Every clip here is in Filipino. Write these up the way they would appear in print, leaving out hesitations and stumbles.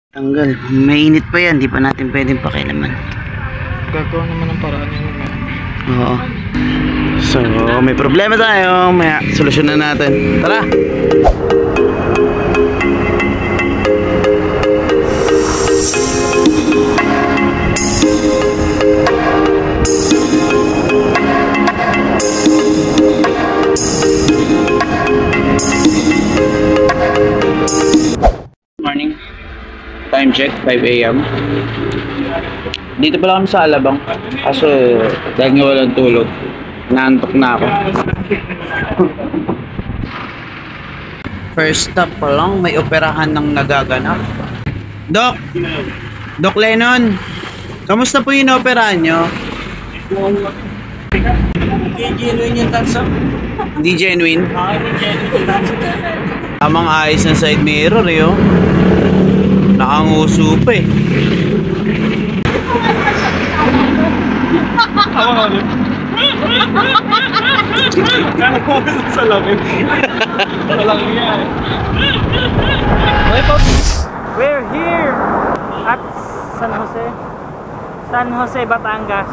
Tanggal. Mainit pa yan. Di pa natin pwedeng pakialaman. Gagawa naman ng paraan yun. Oo. So, may problema tayo. May solusyon na natin. Tara! Morning. Time check, 5 AM. Dito pala kami sa Alabang. Kaso dahil nga walang tulog, naantok na ako. First stop pa lang, may operahan ng nagaganap. Doc! Doc Lennon! Kamusta po yung operahan nyo? Hindi genuine yung tanso? Hindi genuine? Hindi genuine. Tamang ayos ng side mirror eh oh. Nakanguso pa eh. Sa lamin. Walang yan. We're here at San Jose, Batangas.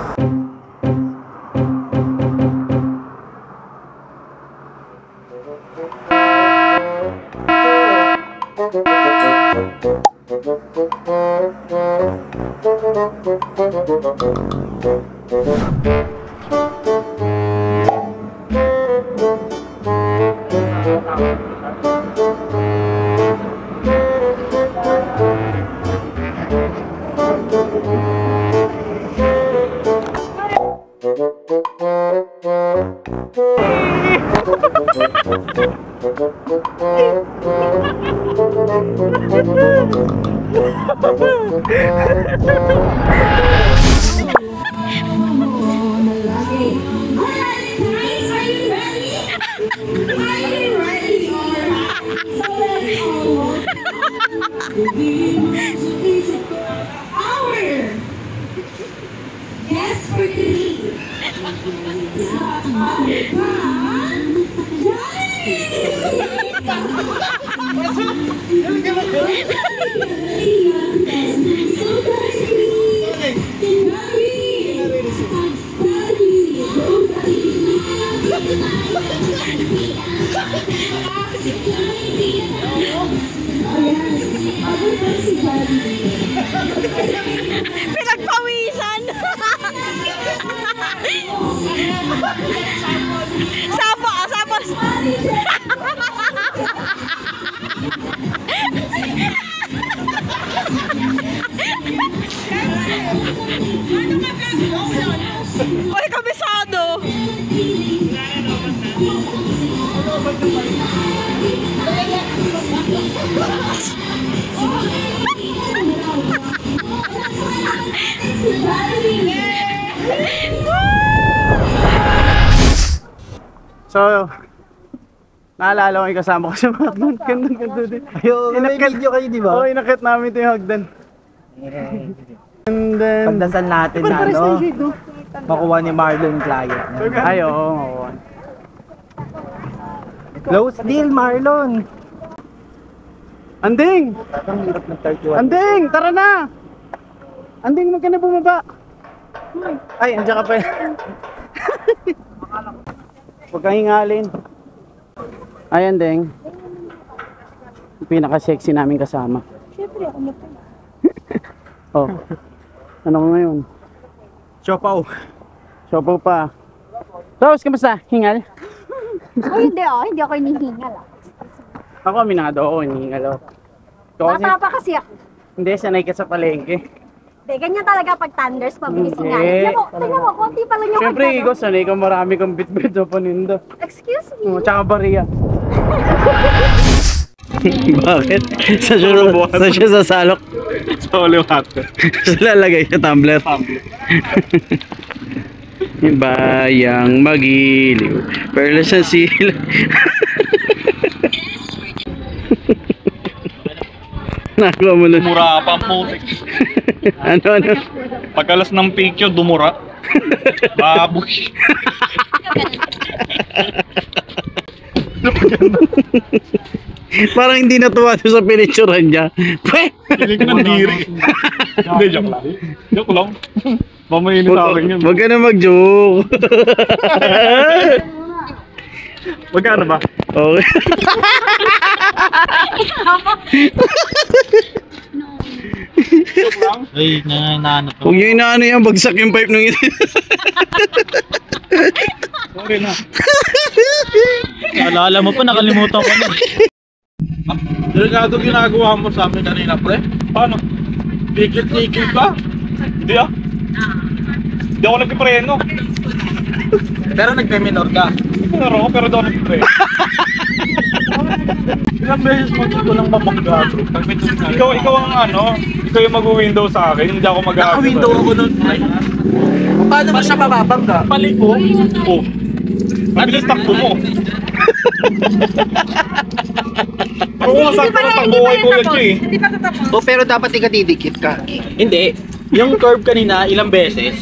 Pinagpawisan. Sapa. Ay, kabisado. So, naalala ko yung kasama ko sa mga hagdan. Ganda din. May video kayo, di ba? Oo, inakit namin ito yung hagdan. And then, Pagdasal natin na makuha ni Marlon client. ay, oo. Close deal, Marlon! Anding! Ang hirap ng 31. Anding! Tara na! Anding, huwag ka na bumaba. Ay, andiyan ka pa. Huwag kang hingalin. Ay, Anding. Yung pinaka-sexy namin kasama. Siyempre ako na po. Oh. Ano ko ngayon? Siopaw. Siopaw pa. Rose, kamusta? Hingal? Hindi ako hinihingal ah. Ako, aminado ako, hinihingal ako. Bata pa kasi ako. Hindi, sanay ka sa palengke. Hindi, ganyan talaga pag thunders, pabilis Hindi. nga. Tingnan mo, konti pa lang yung Siyempre, pagkano. ikaw, sanay kang marami kang bit-bit sa paninda. Excuse me? Tsaka bariya. Bakit? Sa siya sa salok. Sa olive water. Sa lalagay sa tumbler. Bayang magiliw. Perla sa sila. Nakuha mo na. Dumura pa ang putik. Ano? Pagkalas ng picture, dumura. Baboy. Parang hindi natuwa sa pinicturean niya. Pweh! Piling ko ng diri. Hindi, joke lang. Joke lang. Pamainin sa akin yun. Huwag ka na mag-joke. Magkano ba? Okay. Ay, naano to. Huwag nyo inaano yan, bagsak yung pipe nung ito. Sorry na. Alala mo pa, nakalimutan ko na. Delikado ginagawa mo sa amin kanina, pre. Paano? Tigil-tigil ka. Hindi ah. Hindi ako nagpipreno. Pero nagpe-minor ka. Pero ako, pero doon nagpipreno. Ilang beses mo dito lang mapaggago. Ikaw ang ano, ikaw yung mag-window sa akin, hindi ako mag-window. Naka-window ako nun, pre. Paano mo siya mababangga? Palit ko. Oh. Mabilis takbo mo. Pero kung masakto na takbo kay Kuya G eh. Hindi pa tatapos. Oh, pero dapat ikadidikit ka. Hindi. Yung curve kanina, ilang beses,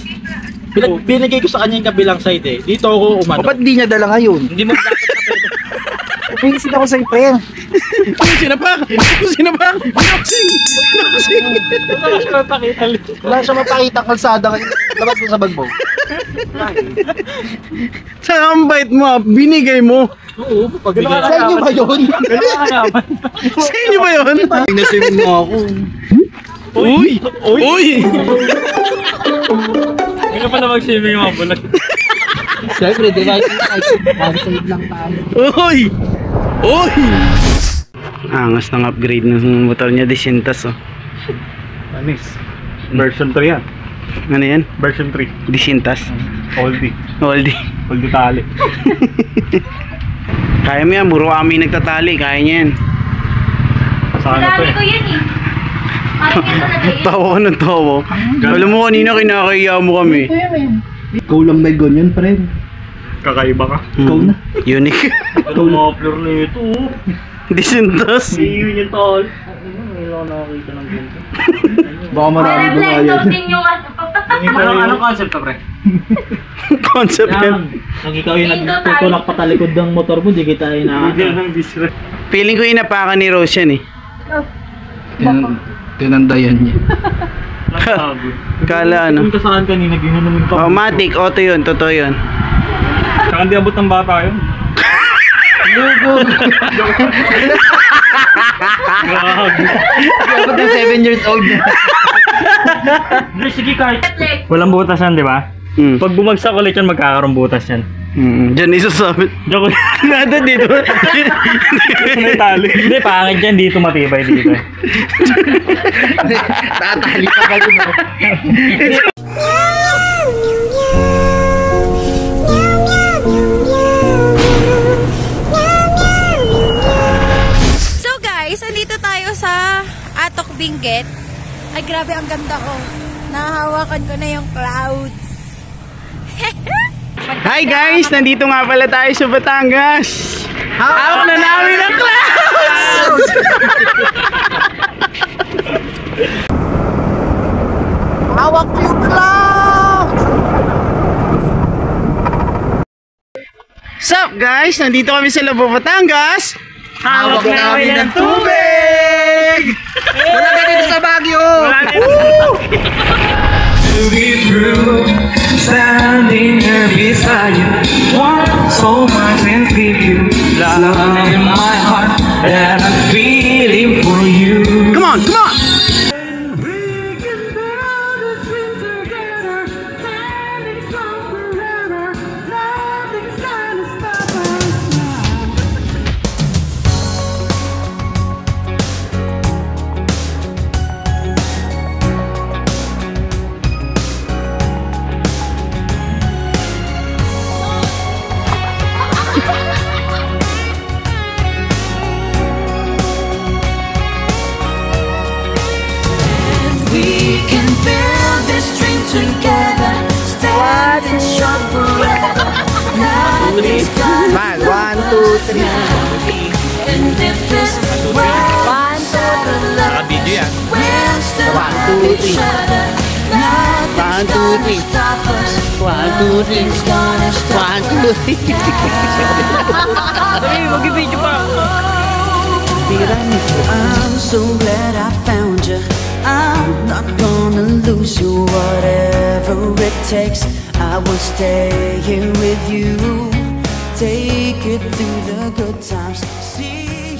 binigay ko sa kanya yung kabilang side eh. Dito ako O, umano. ba't di niya dala ngayon? Hindi mo dapat na pwede. Pinsin ako sa'yo, pre. Sinapak! Sinapak! Wala siya mapakita ang kalsada ngayon. Labas mo sa bag mo. Saan ang bait mo? Binigay mo. Oo, pagbigay. Sa inyo ba yun? Sa inyo ba yun? Pinasimin mo ako. Uy! Uy! Hindi ka pa na mag-swimming mga bulag. Siyempre, di ba? Cancel lang tayo. Uy! Uy! Angas ng upgrade ng motor niya, Disintas oh. Anis. Version 3 yan. Ano yan? Version 3. Disintas. Oldie. Oldie. Oldie tali. Kaya mo yan, muro kami nagtatali, kaya niya yan. Sa ano to Marami ko eh? yun eh. Parang yan talaga yun. Tawa ko ng tawa. Alam mo kanina kinakaya mo kami. Ikaw lang may ganyan, pre. Kakaiba ka. Ikaw na. Unique. Ito mga floor na ito. Disintas. Yun yung tol. Hindi ako nakakita ng ganito. Baka marami Parang gumayan. lang din yung ano. Anong concept ka pre? Concept yan. Nang ikaw yung Lindo tayo. nagtutulak patalikod ng motor mo, di kita Hindi ng disre. Feeling ko inapakan ni Rose yan eh. Tinandayan niya. Kala ano. Kung saan kanina, ginunumin pa. Oh, Matic, auto yun, totoo yun. Saka hindi abot ng bata yun. Dapat yung 7 years old. Sige kahit. Walang butas yan, di ba? Hmm. Pag bumagsak ulit yan, magkakaroon butas yan. Diyan isasabit. Joke. Nada dito. May tali. Hindi, pangit yan. Dito matibay dito. Tatali pa ba yun? So guys, andito tayo sa Atok Benguet. Ay grabe, ang ganda ko. Nahahawakan ko na yung clouds. Hi guys! Nandito nga pala tayo sa Batangas. Hawak na namin ang clouds! Hawak ko yung clouds! Sup guys? Nandito kami sa Labo, Batangas. Hawak namin ng tubig! Wala ka dito sa Baguio! To be true, standing here beside you, want so much and give you love in my heart that I'm feeling for you. Come on, come on! We can build a dream together, standing strong forever. Nothing's gonna stop us now. We can build this dream together, standing strong forever. Nothing's gonna Man, 1, 2, 3. end if this world ever love. We'll still have each other. Nothing's gonna stop us. Nothing's gonna stop us. I'm so glad I found you. I'm not gonna lose you. Whatever it takes, I will stay here with you. Take it through the good times. See